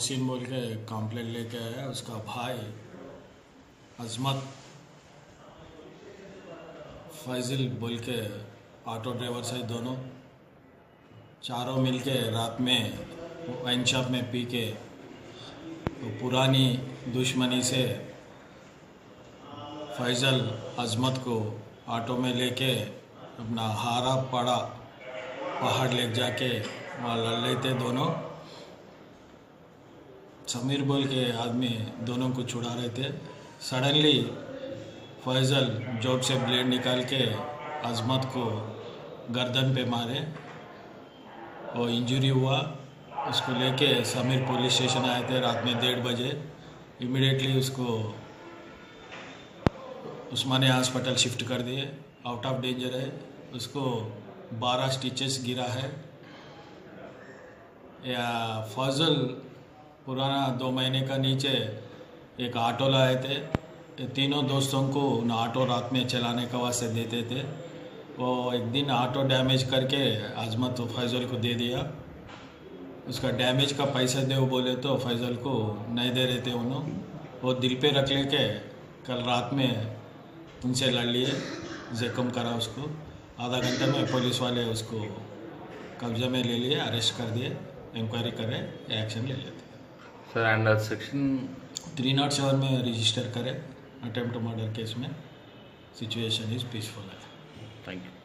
मोहसिन बोल के कंप्लेंट लेके आया। उसका भाई अजमत फैजिल बोल के ऑटो ड्राइवर से दोनों चारों मिलके रात में वाइन शॉप में पी के तो पुरानी दुश्मनी से फैजल अजमत को ऑटो में लेके अपना हारा पड़ा पहाड़ ले जाके वहाँ लड़ रहे थे दोनों। समीर बोल के आदमी दोनों को छुड़ा रहे थे। सडनली फैजल जॉब से ब्लेड निकाल के अजमत को गर्दन पे मारे और इंजरी हुआ। उसको लेके समीर पुलिस स्टेशन आए थे रात में 1:30 बजे। इमीडिएटली उसको उस्मानिया हॉस्पिटल शिफ्ट कर दिए। आउट ऑफ डेंजर है। उसको 12 स्टिचेस गिरा है। या फैजल पुराना 2 महीने का नीचे एक ऑटो लाए थे। ये तीनों दोस्तों को उन ऑटो रात में चलाने का वास्ते देते थे। वो एक दिन ऑटो डैमेज करके अजमत फैजल को दे दिया। उसका डैमेज का पैसा दे वो बोले तो फैजल को नहीं दे रहे थे उन्होंने। वो दिल पे रख लेके कल रात में उनसे लड़ लिए, जख्म करा उसको। आधा घंटे में पुलिस वाले उसको कब्जे में ले लिए, अरेस्ट कर दिए, इंक्वायरी करे, एक्शन ले लेते। सर एंड सेक्शन 307 में रजिस्टर करें अटेम्प्ट मर्डर केस में। सिचुएशन इज़ पीसफुल है। Thank you.